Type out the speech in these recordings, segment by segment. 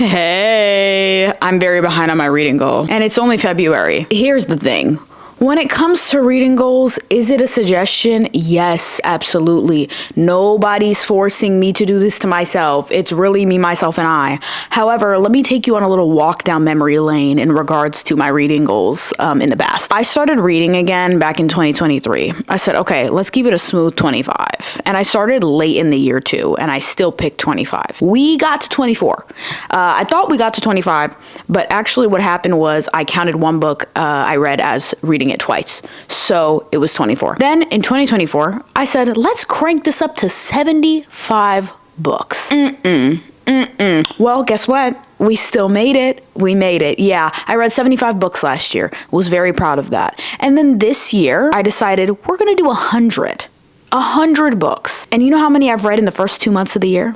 Hey, I'm very behind on my reading goal, and it's only February. Here's the thing. When it comes to reading goals, is it a suggestion? Yes, absolutely. Nobody's forcing me to do this to myself. It's really me, myself, and I. However, let me take you on a little walk down memory lane in regards to my reading goals in the past. I started reading again back in 2023. I said, okay, let's keep it a smooth 25. And I started late in the year too, and I still picked 25. We got to 24. I thought we got to 25, but actually what happened was I counted one book I read as reading it twice. So it was 24. Then in 2024, I said, let's crank this up to 75 books. Well, guess what? We still made it. We made it. Yeah, I read 75 books last year. Was very proud of that. And then this year, I decided we're going to do 100. 100 books. And you know how many I've read in the first 2 months of the year?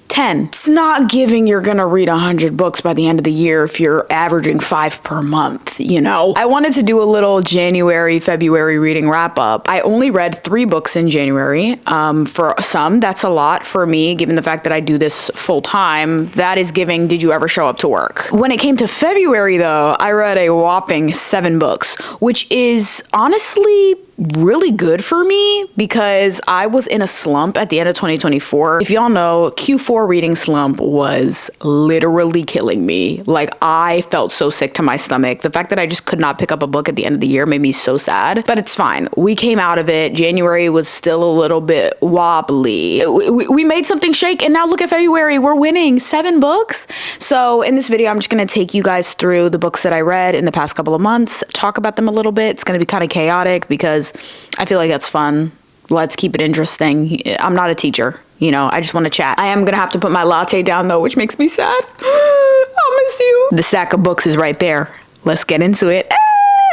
10. It's not giving you're gonna read 100 books by the end of the year if you're averaging 5 per month, you know? I wanted to do a little January, February reading wrap up. I only read 3 books in January. For some, that's a lot. For me, given the fact that I do this full time, that is giving, did you ever show up to work? When it came to February though, I read a whopping 7 books, which is honestly really good for me because I was in a slump at the end of 2024. If y'all know, Q4 reading slump was literally killing me. Like, I felt so sick to my stomach. The fact that I just could not pick up a book at the end of the year made me so sad, but it's fine. We came out of it. January was still a little bit wobbly. We made something shake, and now look at February. We're winning 7 books. So in this video, I'm just going to take you guys through the books that I read in the past couple of months, talk about them a little bit. It's going to be kind of chaotic because I feel like that's fun. Let's keep it interesting. I'm not a teacher, you know, I just want to chat. I am gonna have to put my latte down though, which makes me sad. I'll miss you. The stack of books is right there. Let's get into it.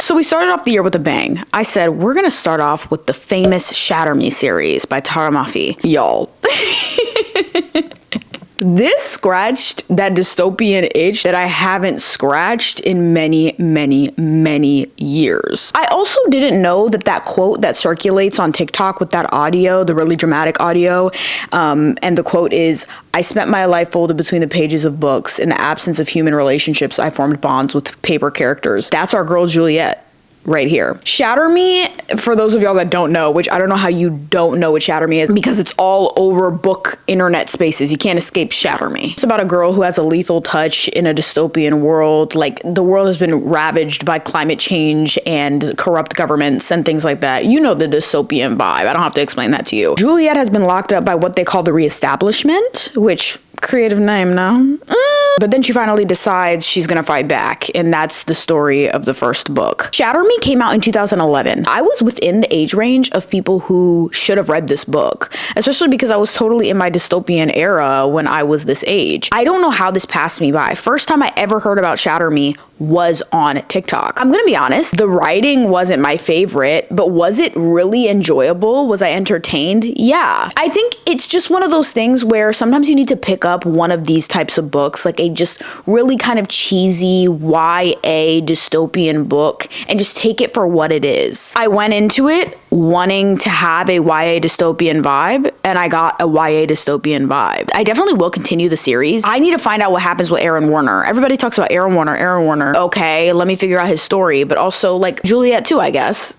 So we started off the year with a bang. I said, we're gonna start off with the famous Shatter Me series by Tara Mafi. Y'all. This scratched that dystopian itch that I haven't scratched in many, many, many years. I also didn't know that that quote that circulates on TikTok with that audio, the really dramatic audio, and the quote is, I spent my life folded between the pages of books. In the absence of human relationships, I formed bonds with paper characters. That's our girl Juliet. Right here. Shatter Me, for those of y'all that don't know, which I don't know how you don't know what Shatter Me is because it's all over book internet spaces. You can't escape Shatter Me. It's about a girl who has a lethal touch in a dystopian world. Like, the world has been ravaged by climate change and corrupt governments and things like that. You know the dystopian vibe. I don't have to explain that to you. Juliet has been locked up by what they call the reestablishment, which creative name now. But then she finally decides she's gonna fight back, and that's the story of the first book. Shatter Me came out in 2011. I was within the age range of people who should have read this book, especially because I was totally in my dystopian era when I was this age. I don't know how this passed me by. First time I ever heard about Shatter Me was on TikTok. I'm gonna be honest, the writing wasn't my favorite, but was it really enjoyable? Was I entertained? Yeah. I think it's just one of those things where sometimes you need to pick up one of these types of books, like a just really kind of cheesy YA dystopian book, and just take it for what it is. I went into it wanting to have a YA dystopian vibe, and I got a YA dystopian vibe. I definitely will continue the series. I need to find out what happens with Aaron Warner. Everybody talks about Aaron Warner. Okay, let me figure out his story, but also like Juliet too, I guess.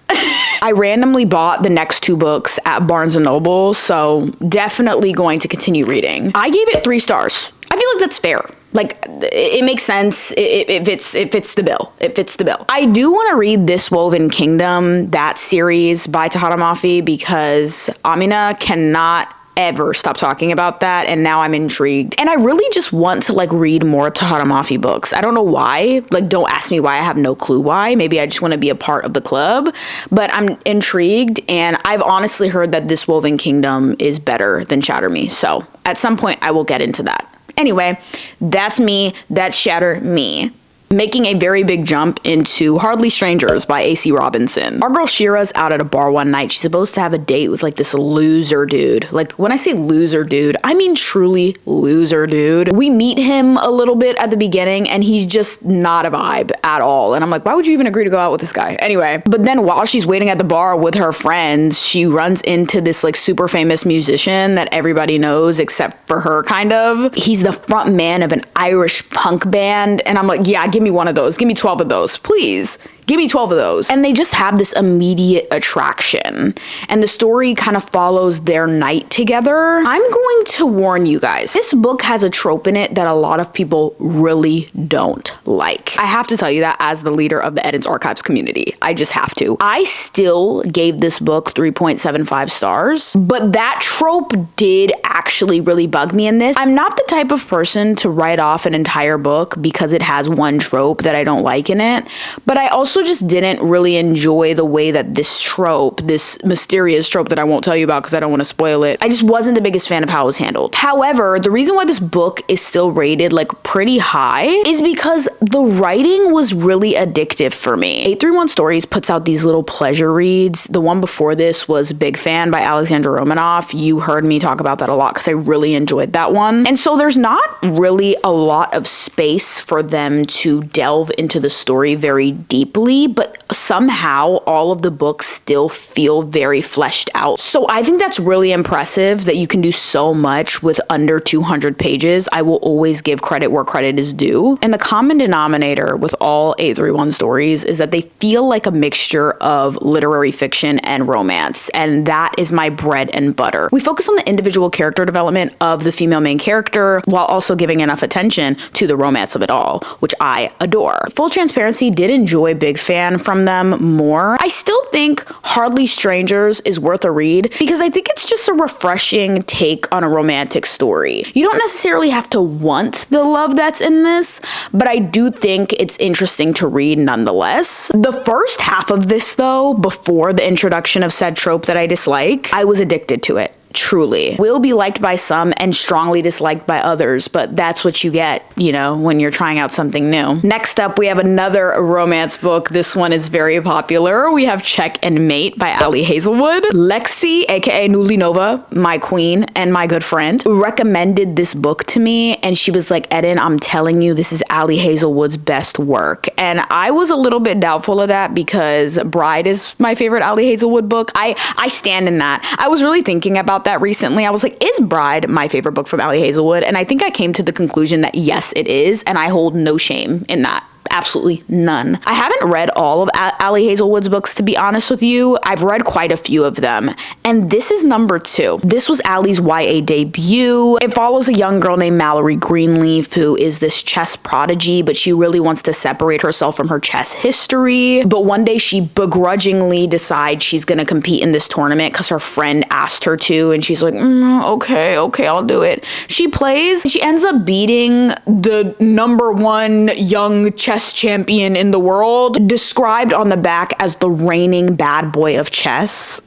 I randomly bought the next 2 books at Barnes & Noble, so definitely going to continue reading. I gave it 3 stars. I feel like that's fair. Like, it makes sense. It fits the bill. It fits the bill. I do want to read This Woven Kingdom, that series by Tara Mafi, because Amina cannot ever stop talking about that, and now I'm intrigued. And I really just want to like read more Tara Mafi books. I don't know why. Like, don't ask me why. I have no clue why. Maybe I just want to be a part of the club, but I'm intrigued, and I've honestly heard that This Woven Kingdom is better than Shatter Me. So at some point I will get into that. Anyway, that's me. That's Shatter Me. making a very big jump into Hardly Strangers by A.C. Robinson. Our girl Shira's out at a bar one night. She's supposed to have a date with like this loser dude. Like when I say loser dude, I mean truly loser dude. We meet him a little bit at the beginning and he's just not a vibe at all. And I'm like, why would you even agree to go out with this guy? Anyway, but then while she's waiting at the bar with her friends, she runs into this like super famous musician that everybody knows except for her, kind of. He's the front man of an Irish punk band. And I'm like, yeah, give me one of those. Give me 12 of those, please. Give me 12 of those. And they just have this immediate attraction. And the story kind of follows their night together. I'm going to warn you guys, this book has a trope in it that a lot of people really don't like. I have to tell you that as the leader of the Eden's Archives community. I just have to. I still gave this book 3.75 stars, but that trope did actually really bug me in this. I'm not the type of person to write off an entire book because it has one trope that I don't like in it, but I also just didn't really enjoy the way that this trope, this mysterious trope that I won't tell you about because I don't want to spoil it, I just wasn't the biggest fan of how it was handled. However, the reason why this book is still rated like pretty high is because the writing was really addictive for me. 831 Stories puts out these little pleasure reads. The one before this was Big Fan by Alexandra Romanoff. You heard me talk about that a lot because I really enjoyed that one. And so there's not really a lot of space for them to delve into the story very deeply, but somehow all of the books still feel very fleshed out. So I think that's really impressive that you can do so much with under 200 pages. I will always give credit where credit is due. And the common denominator with all 831 stories is that they feel like a mixture of literary fiction and romance. And that is my bread and butter. We focus on the individual character development of the female main character while also giving enough attention to the romance of it all, which I adore. Full transparency, did enjoy Big Fan from them more. I still think Hardly Strangers is worth a read because I think it's just a refreshing take on a romantic story. You don't necessarily have to want the love that's in this, but I do think it's interesting to read nonetheless. The first half of this though, before the introduction of said trope that I dislike, I was addicted to it. Truly. Will be liked by some and strongly disliked by others, but that's what you get, you know, when you're trying out something new. Next up, we have another romance book. This one is very popular. We have Check and Mate by Ali Hazelwood. Lexi, aka Newly Nova, my queen and my good friend, recommended this book to me and she was like, Eden, I'm telling you, this is Ali Hazelwood's best work. And I was a little bit doubtful of that because Bride is my favorite Ali Hazelwood book. I stand in that. I was really thinking about that recently. I was like, is Bride my favorite book from Ali Hazelwood? And I think I came to the conclusion that yes, it is. And I hold no shame in that. Absolutely none. I haven't read all of Ali Hazelwood's books, to be honest with you. I've read quite a few of them, and this is number 2. This was Ali's YA debut. It follows a young girl named Mallory Greenleaf who is this chess prodigy, but she really wants to separate herself from her chess history. But one day she begrudgingly decides she's gonna compete in this tournament because her friend asked her to, and she's like, okay, I'll do it. She plays, she ends up beating the #1 young chess champion in the world, described on the back as the reigning bad boy of chess,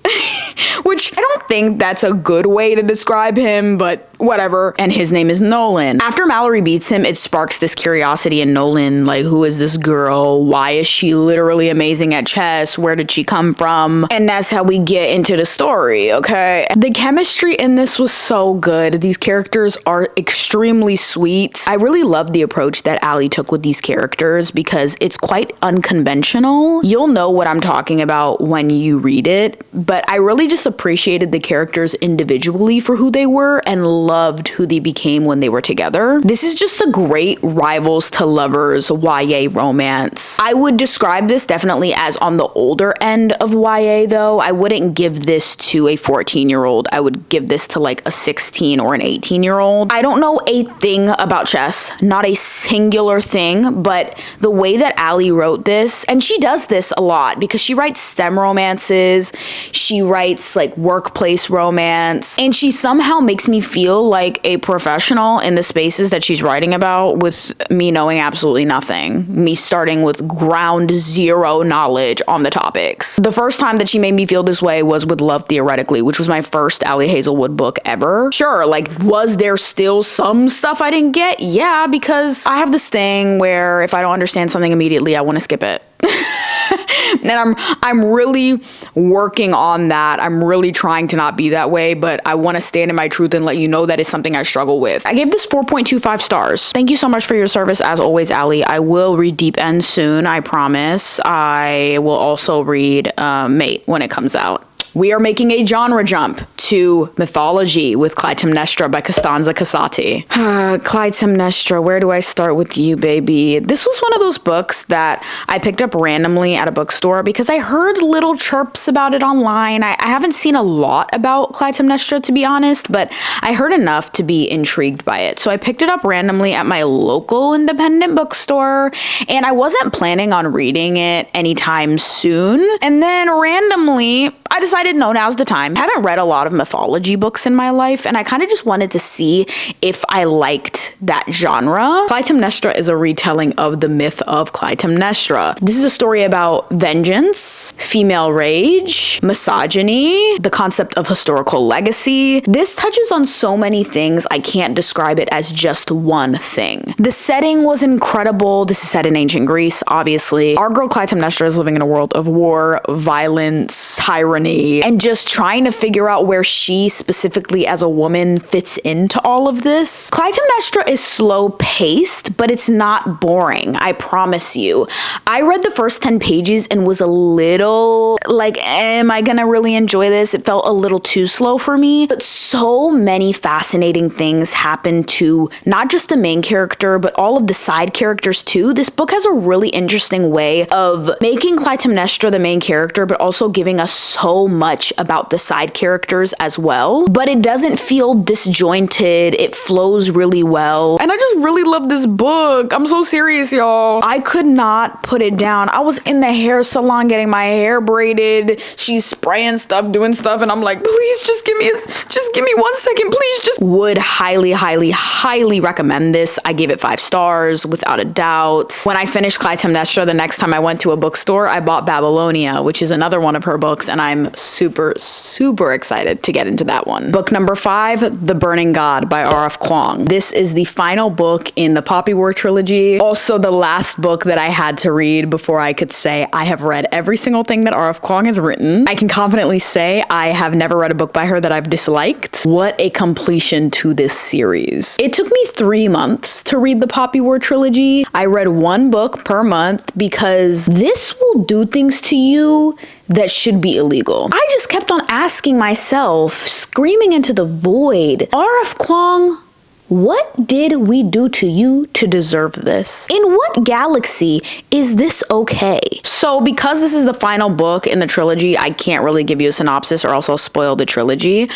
which I don't think that's a good way to describe him, but whatever. And his name is Nolan. After Mallory beats him, it sparks this curiosity in Nolan, like, who is this girl? Why is she literally amazing at chess? Where did she come from? And that's how we get into the story, okay? The chemistry in this was so good. These characters are extremely sweet. I really love the approach that Ali took with these characters because it's quite unconventional. You'll know what I'm talking about when you read it, but I really just appreciated the characters individually for who they were and loved who they became when they were together. This is just a great rivals to lovers YA romance. I would describe this definitely as on the older end of YA though. I wouldn't give this to a 14-year-old. I would give this to like a 16 or an 18-year-old. I don't know a thing about chess, not a singular thing, but the way that Ali wrote this, and she does this a lot because she writes STEM romances, she writes like workplace romance, and she somehow makes me feel feel like a professional in the spaces that she's writing about with me knowing absolutely nothing. Me starting with ground zero knowledge on the topics. The first time that she made me feel this way was with Love Theoretically, which was my first Allie Hazelwood book ever. Sure, like, was there still some stuff I didn't get? Yeah, because I have this thing where if I don't understand something immediately, I want to skip it. And I'm really working on that. I'm really trying to not be that way, but I want to stand in my truth and let you know that is something I struggle with. I gave this 4.25 stars. Thank you so much for your service as always, Allie. I will read Deep End soon, I promise. I will also read Mate when it comes out. We are making a genre jump to mythology with Clytemnestra by Costanza Casati. Clytemnestra, where do I start with you, baby? This was one of those books that I picked up randomly at a bookstore because I heard little chirps about it online. I haven't seen a lot about Clytemnestra, to be honest, but I heard enough to be intrigued by it. So I picked it up randomly at my local independent bookstore, and I wasn't planning on reading it anytime soon. And then randomly, I decided, no, now's the time. I haven't read a lot of mythology books in my life, and I kind of just wanted to see if I liked that genre. Clytemnestra is a retelling of the myth of Clytemnestra. This is a story about vengeance, female rage, misogyny, the concept of historical legacy. This touches on so many things, I can't describe it as just one thing. The setting was incredible. This is set in ancient Greece, obviously. Our girl Clytemnestra is living in a world of war, violence, tyranny, and just trying to figure out where she specifically as a woman fits into all of this. Clytemnestra is slow paced, but it's not boring, I promise you. I read the first 10 pages and was a little like, am I gonna really enjoy this? It felt a little too slow for me, but so many fascinating things happen to not just the main character, but all of the side characters too. This book has a really interesting way of making Clytemnestra the main character, but also giving us so much about the side characters as well, but it doesn't feel disjointed. It flows really well, and I just really love this book. I'm so serious, y'all. I could not put it down. I was in the hair salon getting my hair braided. She's spraying stuff, doing stuff, and I'm like, please just give me 1 second, please. Just would highly recommend this. I gave it 5 stars without a doubt. When I finished Clytemnestra, the next time I went to a bookstore, I bought Babylonia, which is another one of her books, and I'm super excited to get into that one. Book number 5, The Burning God by R.F. Kuang. This is the final book in the Poppy War trilogy. Also the last book that I had to read before I could say I have read every single thing that R.F. Kuang has written. I can confidently say I have never read a book by her that I've disliked. What a completion to this series. It took me 3 months to read the Poppy War trilogy. I read 1 book per month because this will do things to you that should be illegal. I just kept on asking myself, screaming into the void, R.F. Kuang, what did we do to you to deserve this? In what galaxy is this okay? So because this is the final book in the trilogy, I can't really give you a synopsis or else I'll spoil the trilogy.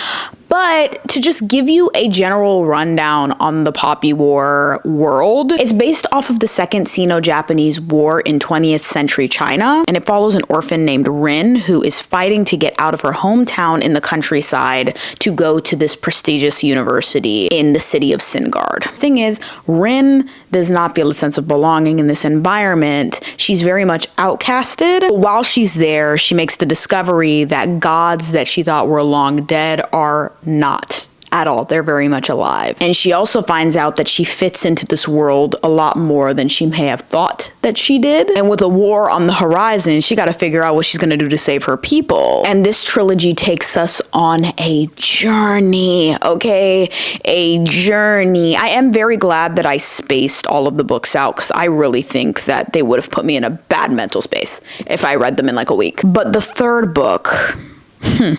But to just give you a general rundown on the Poppy War world, it's based off of the Second Sino-Japanese War in 20th century China, and it follows an orphan named Rin who is fighting to get out of her hometown in the countryside to go to this prestigious university in the city of Singard. Thing is, Rin does not feel a sense of belonging in this environment. She's very much outcasted. But while she's there, she makes the discovery that gods that she thought were long dead are not at all. They're very much alive. And she also finds out that she fits into this world a lot more than she may have thought that she did. And with a war on the horizon, she got to figure out what she's going to do to save her people. And this trilogy takes us on a journey, okay? A journey. I am very glad that I spaced all of the books out because I really think that they would have put me in a bad mental space if I read them in like a week. But the third book,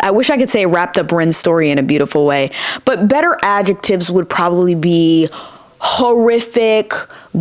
I wish I could say wrapped up Rin's story in a beautiful way, but better adjectives would probably be horrific,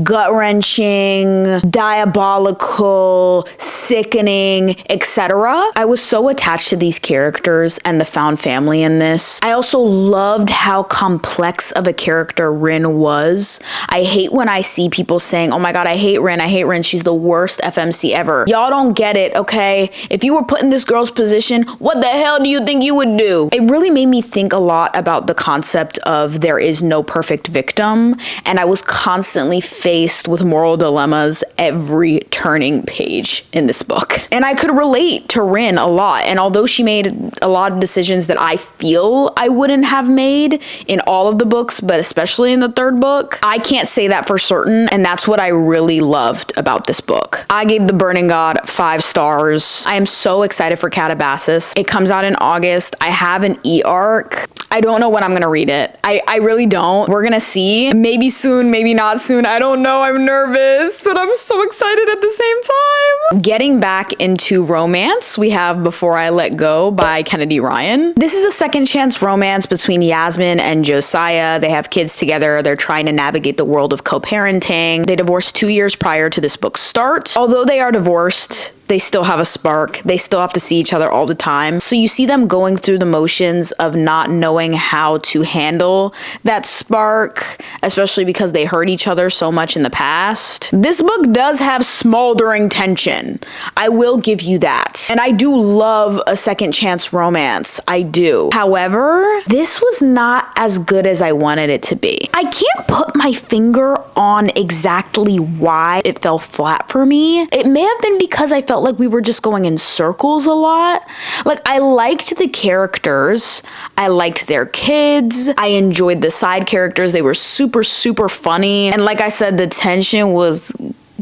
gut-wrenching, diabolical, sickening, etc. I was so attached to these characters and the found family in this. I also loved how complex of a character Rin was. I hate when I see people saying, oh my god, I hate Rin, she's the worst FMC ever. Y'all don't get it, okay? If you were put in this girl's position, what the hell do you think you would do? It really made me think a lot about the concept of there is no perfect victim, and I was constantly faced with moral dilemmas every turning page in this book. And I could relate to Rin a lot, and although she made a lot of decisions that I feel I wouldn't have made in all of the books, but especially in the third book, I can't say that for certain, and that's what I really loved about this book. I gave The Burning God 5 stars. I am so excited for Catabasis. It comes out in August. I have an e-arc. I don't know when I'm gonna read it. I really don't. We're gonna see. Maybe soon, maybe not soon. I don't know. I'm nervous, but I'm so excited at the same time. Getting back into romance, we have Before I Let Go by Kennedy Ryan. This is a second chance romance between Yasmin and Josiah. They have kids together. They're trying to navigate the world of co-parenting. They divorced 2 years prior to this book's start. Although they are divorced, they still have a spark. They still have to see each other all the time. So you see them going through the motions of not knowing how to handle that spark, especially because they hurt each other so much in the past. This book does have smoldering tension. I will give you that. And I do love a second chance romance. I do. However, this was not as good as I wanted it to be. I can't put my finger on exactly why it fell flat for me. It may have been because I felt like we were just going in circles a lot. Like, I liked the characters. I liked their kids. I enjoyed the side characters. They were super, super funny. And like I said, the tension was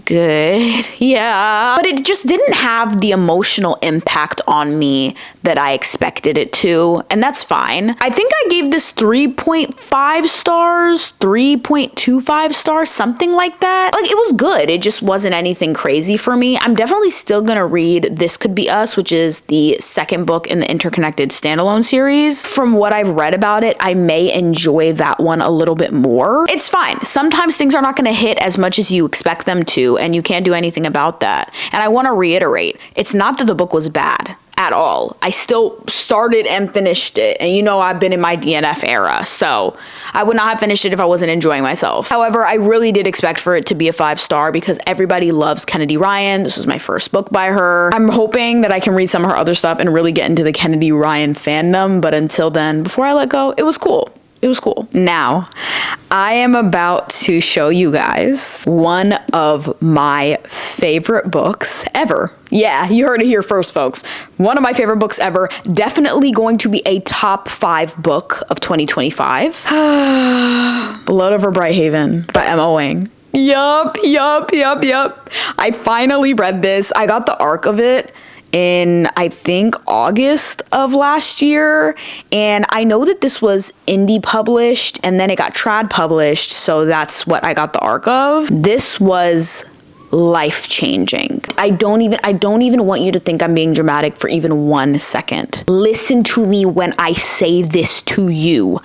good. Yeah. But it just didn't have the emotional impact on me that I expected it to, and that's fine. I think I gave this 3.5 stars, 3.25 stars, something like that. Like, it was good. It just wasn't anything crazy for me. I'm definitely still gonna read This Could Be Us, which is the second book in the interconnected standalone series. From what I've read about it, I may enjoy that one a little bit more. It's fine. Sometimes things are not gonna hit as much as you expect them to, and you can't do anything about that. And I want to reiterate, it's not that the book was bad at all. I still started and finished it, and you know I've been in my DNF era, so I would not have finished it if I wasn't enjoying myself. However, I really did expect for it to be a 5-star because everybody loves Kennedy Ryan. This was my first book by her. I'm hoping that I can read some of her other stuff and really get into the Kennedy Ryan fandom, but until then, Before I Let Go, it was cool. It was cool. Now, I am about to show you guys one of my favorite books ever. Yeah, you heard it here first, folks. One of my favorite books ever. Definitely going to be a top 5 book of 2025. Blood Over Brighthaven by Emma Wang. Yup. I finally read this. I got the arc of it in, I think, August of last year, and I know that this was indie published and then it got trad published, so that's what I got the arc of. This was life-changing. I don't even want you to think I'm being dramatic for even 1 second. Listen to me when I say this to you.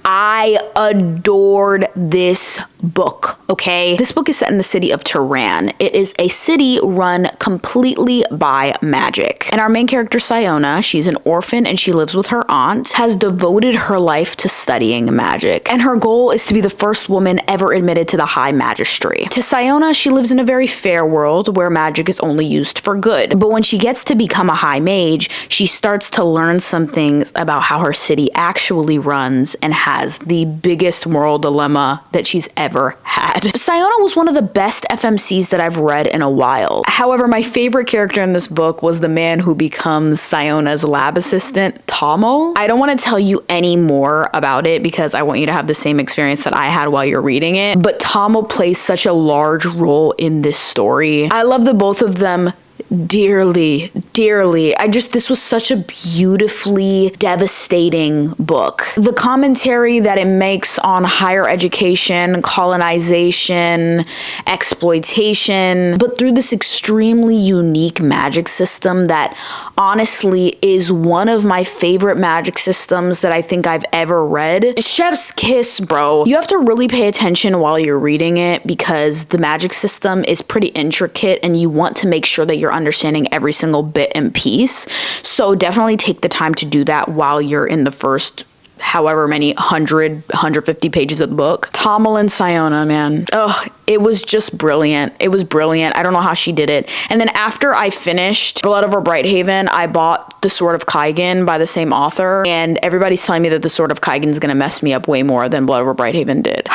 I adored this book, okay? This book is set in the city of Tehran. It is a city run completely by magic. And our main character, Siona, she's an orphan and she lives with her aunt, has devoted her life to studying magic. And her goal is to be the first woman ever admitted to the high magistry. To Siona, she lives in a very fair world where magic is only used for good. But when she gets to become a high mage, she starts to learn some things about how her city actually runs and has the biggest moral dilemma that she's ever had. Siona was one of the best FMCs that I've read in a while. However, my favorite character in this book was the man who becomes Siona's lab assistant, Tomo. I don't want to tell you any more about it because I want you to have the same experience that I had while you're reading it, but Tomo plays such a large role in this story. I love that both of them dearly, dearly. This was such a beautifully devastating book. The commentary that it makes on higher education, colonization, exploitation, but through this extremely unique magic system that honestly is one of my favorite magic systems that I think I've ever read. Chef's kiss, bro. You have to really pay attention while you're reading it because the magic system is pretty intricate and you want to make sure that you're understanding every single bit and piece. So definitely take the time to do that while you're in the first however many 150 pages of the book. Tamil and Siona, man. Ugh, it was just brilliant. It was brilliant. I don't know how she did it. And then after I finished Blood Over Brighthaven, I bought The Sword of Kaigan by the same author, and everybody's telling me that The Sword of Kaigan is gonna mess me up way more than Blood Over Brighthaven did.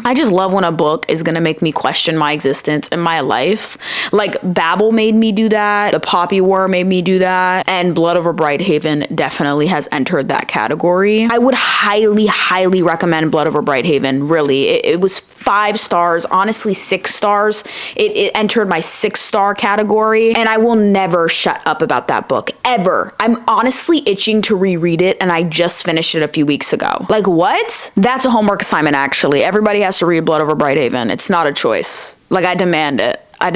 I just love when a book is gonna make me question my existence and my life. Like Babel made me do that, The Poppy War made me do that, and Blood Over Brighthaven definitely has entered that category. I would highly, highly recommend Blood Over Brighthaven, really. It was 5 stars, honestly 6 stars. It entered my 6-star category, and I will never shut up about that book, ever. I'm honestly itching to reread it, and I just finished it a few weeks ago. Like, what? That's a homework assignment, actually. Everybody has to read Blood Over Brighthaven. It's not a choice. Like, I demand it. I'm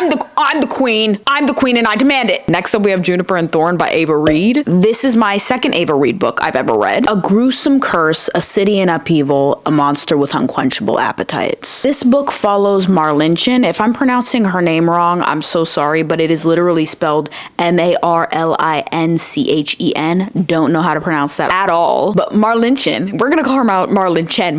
the queen. I'm the queen and I demand it. Next up, we have Juniper and Thorn by Ava Reed. This is my second Ava Reed book I've ever read. A gruesome curse, a city in upheaval, a monster with unquenchable appetites. This book follows Marlinchen. If I'm pronouncing her name wrong, I'm so sorry, but it is literally spelled Marlinchen. Don't know how to pronounce that at all. But Marlinchen, we're gonna call her Marlinchen.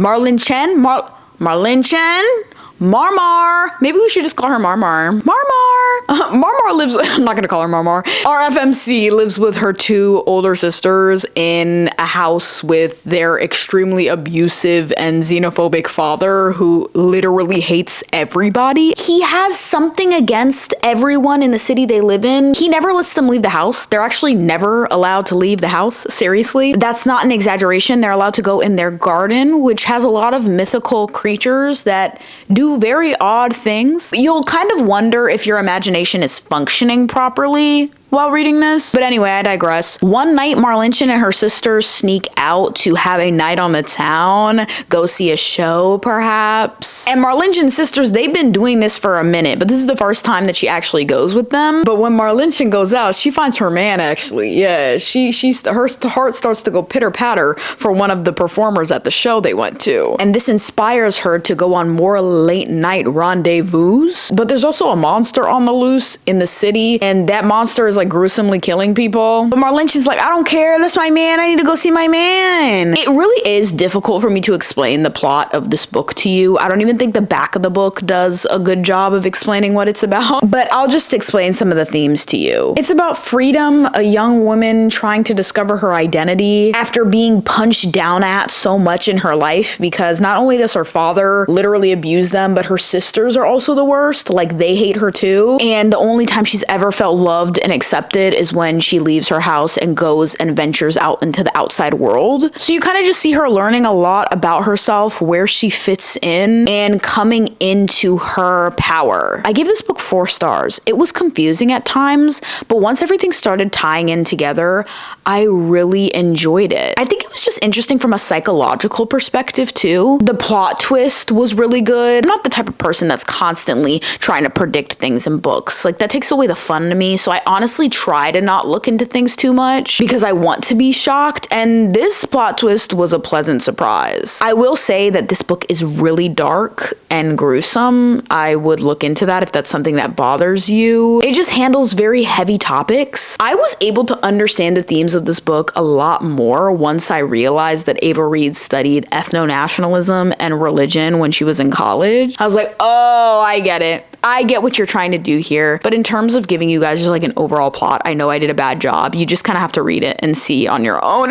Marlinchen? Marmar. Maybe we should just call her Marmar. Marmar lives, I'm not gonna call her Marmar. Our FMC lives with her 2 older sisters in a house with their extremely abusive and xenophobic father who literally hates everybody. He has something against everyone in the city they live in. He never lets them leave the house. They're actually never allowed to leave the house, seriously. That's not an exaggeration. They're allowed to go in their garden, which has a lot of mythical creatures that do very odd things. You'll kind of wonder if your imagination is functioning properly while reading this. But anyway, I digress. One night, Marlinchen and her sisters sneak out to have a night on the town, go see a show, perhaps. And Marlinchen's sisters, they've been doing this for a minute, but this is the first time that she actually goes with them. But when Marlinchen goes out, she finds her man, actually. Yeah, her heart starts to go pitter-patter for one of the performers at the show they went to. And this inspires her to go on more late-night rendezvous. But there's also a monster on the loose in the city, and that monster is like gruesomely killing people. But Marlinchen's like, I don't care, that's my man, I need to go see my man. It really is difficult for me to explain the plot of this book to you. I don't even think the back of the book does a good job of explaining what it's about, but I'll just explain some of the themes to you. It's about freedom, a young woman trying to discover her identity after being punched down at so much in her life, because not only does her father literally abuse them, but her sisters are also the worst. Like, they hate her too. And the only time she's ever felt loved and accepted is when she leaves her house and goes and ventures out into the outside world. So you kind of just see her learning a lot about herself, where she fits in, and coming into her power. I gave this book 4 stars. It was confusing at times, but once everything started tying in together, I really enjoyed it. I think it was just interesting from a psychological perspective too. The plot twist was really good. I'm not the type of person that's constantly trying to predict things in books. Like, that takes away the fun to me. So I honestly try to not look into things too much because I want to be shocked, and this plot twist was a pleasant surprise. I will say that this book is really dark and gruesome. I would look into that if that's something that bothers you. It just handles very heavy topics. I was able to understand the themes of this book a lot more once I realized that Ava Reed studied ethno-nationalism and religion when she was in college. I was like, oh, I get it. I get what you're trying to do here. But in terms of giving you guys just like an overall plot, I know I did a bad job. You just kind of have to read it and see on your own.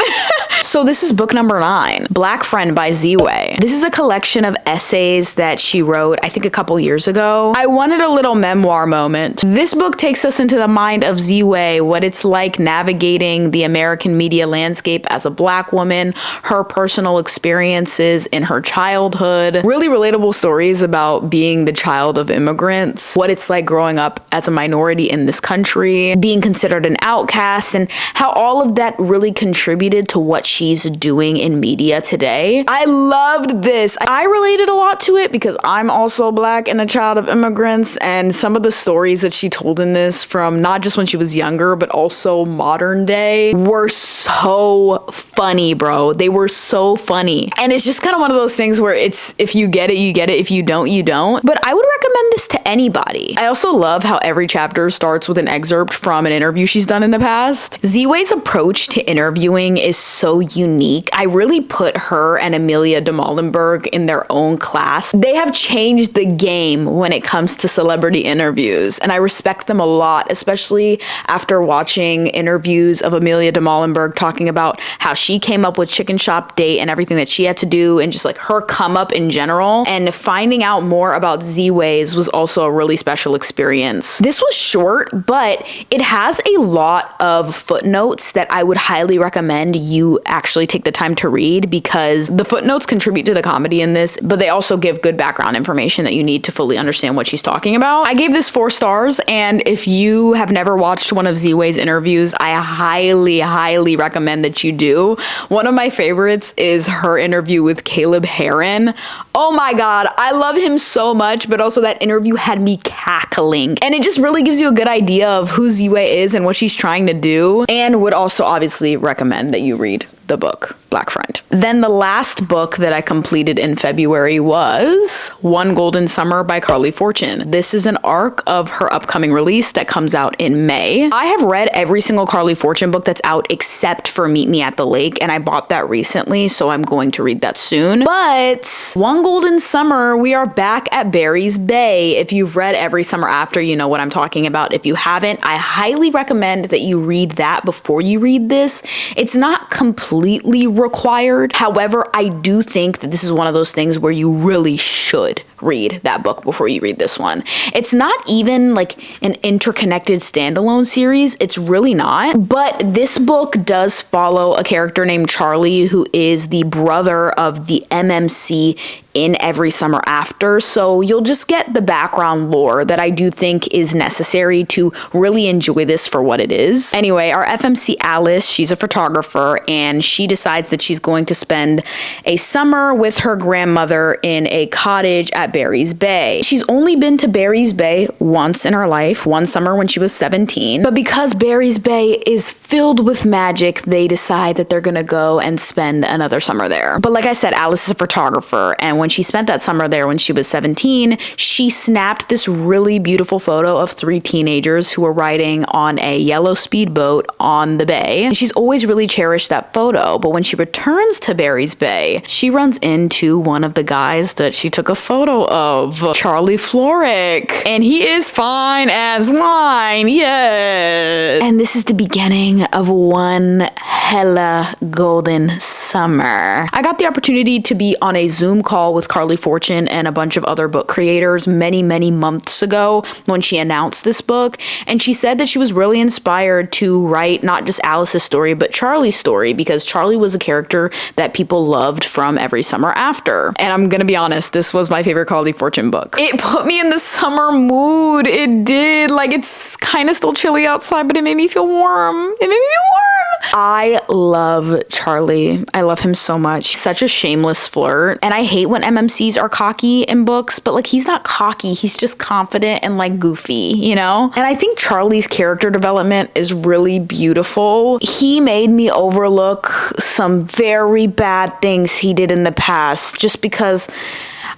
So this is book number 9, Black Friend by Ziwei. This is a collection of essays that she wrote, I think, a couple years ago. I wanted a little memoir moment. This book takes us into the mind of Ziwei, what it's like navigating the American media landscape as a Black woman, her personal experiences in her childhood, really relatable stories about being the child of immigrants, parents, what it's like growing up as a minority in this country, being considered an outcast, and how all of that really contributed to what she's doing in media today. I loved this. I related a lot to it because I'm also Black and a child of immigrants, and some of the stories that she told in this, from not just when she was younger, but also modern day, were so funny, bro. They were so funny. And it's just kind of one of those things where it's, if you get it, you get it. If you don't, you don't. But I would recommend this to anybody. I also love how every chapter starts with an excerpt from an interview she's done in the past. Ziwe's approach to interviewing is so unique. I really put her and Amelia de Molenberg in their own class. They have changed the game when it comes to celebrity interviews, and I respect them a lot, especially after watching interviews of Amelia de Molenberg talking about how she came up with Chicken Shop Date and everything that she had to do, and just like her come up in general. And finding out more about Ziwe's was also a really special experience. This was short, but it has a lot of footnotes that I would highly recommend you actually take the time to read, because the footnotes contribute to the comedy in this, but they also give good background information that you need to fully understand what she's talking about. I gave this 4 stars, and if you have never watched one of Ziwe's interviews, I highly recommend that you do. One of my favorites is her interview with Caleb Heron. Oh my god, I love him so much, but also that interview had me cackling. And it just really gives you a good idea of who Ziwe is and what she's trying to do, and would also obviously recommend that you read the book Black Friend. Then the last book that I completed in February was One Golden Summer by Carly Fortune. This is an arc of her upcoming release that comes out in May. I have read every single Carly Fortune book that's out except for Meet Me at the Lake, and I bought that recently, so I'm going to read that soon. But One Golden Summer, we are back at Barry's Bay. If you've read Every Summer After, you know what I'm talking about. If you haven't, I highly recommend that you read that before you read this. It's not completely required. However, I do think that this is one of those things where you really should read that book before you read this one. It's not even like an interconnected standalone series. It's really not. But this book does follow a character named Charlie, who is the brother of the MMC in Every Summer After. So you'll just get the background lore that I do think is necessary to really enjoy this for what it is. Anyway, our FMC Alice, she's a photographer, and she decides that she's going to spend a summer with her grandmother in a cottage at Barry's Bay. She's only been to Barry's Bay once in her life, one summer when she was 17. But because Barry's Bay is filled with magic, they decide that they're gonna go and spend another summer there. But like I said, Alice is a photographer, and when she spent that summer there when she was 17, she snapped this really beautiful photo of 3 teenagers who were riding on a yellow speedboat on the bay. And she's always really cherished that photo, but when she returns to Barry's Bay, she runs into one of the guys that she took a photo of, Charlie Florrick. And he is fine as wine, yes. And this is the beginning of one hella golden summer. I got the opportunity to be on a Zoom call with Carly Fortune and a bunch of other book creators many months ago when she announced this book, and she said that she was really inspired to write not just Alice's story but Charlie's story, because Charlie was a character that people loved from Every Summer After. And I'm gonna be honest, this was my favorite Carly Fortune book. It put me in the summer mood. It did. Like, it's kind of still chilly outside, but it made me feel warm. It made me feel warm. I love Charlie. I love him so much. He's such a shameless flirt, and I hate when MMCs are cocky in books, but like, he's not cocky, he's just confident and like goofy, you know? And I think Charlie's character development is really beautiful. He made me overlook some very bad things he did in the past just because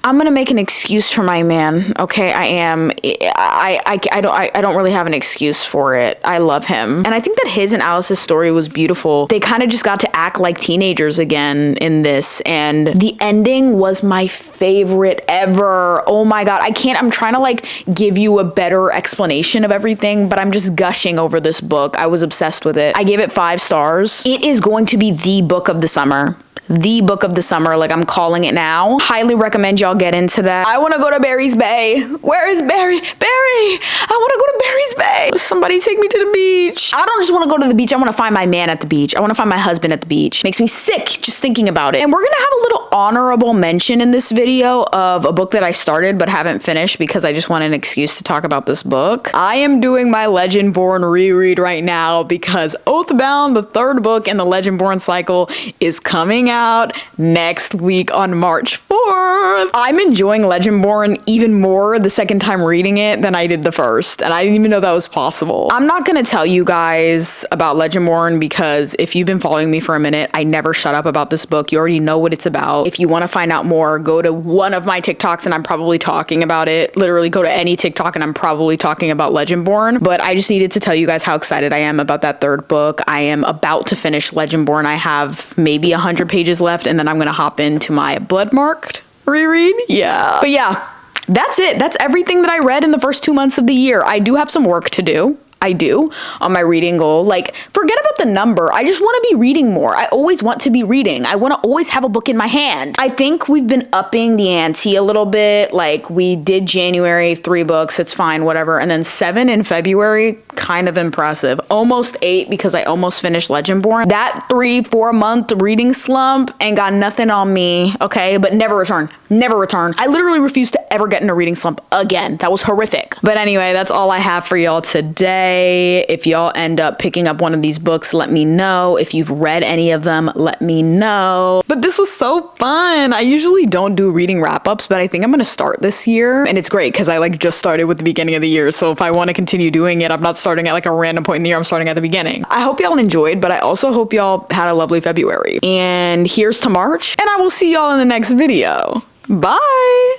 I'm gonna make an excuse for my man, okay? I am. I don't really have an excuse for it. I love him. And I think that his and Alice's story was beautiful. They kind of just got to act like teenagers again in this, and the ending was my favorite ever. Oh my god, I'm trying to like give you a better explanation of everything, but I'm just gushing over this book. I was obsessed with it. I gave it 5 stars. It is going to be the book of the summer. the book of the summer, like I'm calling it now. Highly recommend y'all get into that. I want to go to Barry's Bay. Where is Barry? Barry! I want to go to Barry's Bay. Somebody take me to the beach. I don't just want to go to the beach. I want to find my man at the beach. I want to find my husband at the beach. Makes me sick just thinking about it. And we're going to have a little honorable mention in this video of a book that I started but haven't finished because I just want an excuse to talk about this book. I am doing my Legendborn reread right now because Oathbound, the third book in the Legendborn cycle, is coming out next week on March 4th. I'm enjoying Legendborn even more the second time reading it than I did the first, and I didn't even know that was possible. I'm not gonna tell you guys about Legendborn because if you've been following me for a minute, I never shut up about this book. You already know what it's about. If you want to find out more, go to one of my TikToks and I'm probably talking about it. Literally go to any TikTok and I'm probably talking about Legendborn. But I just needed to tell you guys how excited I am about that third book. I am about to finish Legendborn. I have maybe 100 pages left and then I'm gonna hop into my Bloodmarked reread. Yeah. But yeah, that's it. That's everything that I read in the first 2 months of the year. I do have some work to do. I do on my reading goal. Like, forget about the number. I just want to be reading more. I always want to be reading. I want to always have a book in my hand. I think we've been upping the ante a little bit. Like, we did January, 3 books. It's fine, whatever. And then 7 in February, kind of impressive. Almost 8 because I almost finished Legendborn. That 3-4 month reading slump ain't got nothing on me, okay? But never return. Never return. I literally refuse to ever get in a reading slump again. That was horrific. But anyway, that's all I have for y'all today. If y'all end up picking up one of these books, let me know. If you've read any of them, let me know. But this was so fun. I usually don't do reading wrap-ups, but I think I'm gonna start this year. And it's great because I like just started with the beginning of the year. So if I want to continue doing it, I'm not starting at like a random point in the year. I'm starting at the beginning. I hope y'all enjoyed, but I also hope y'all had a lovely February. And here's to March, and I will see y'all in the next video. Bye!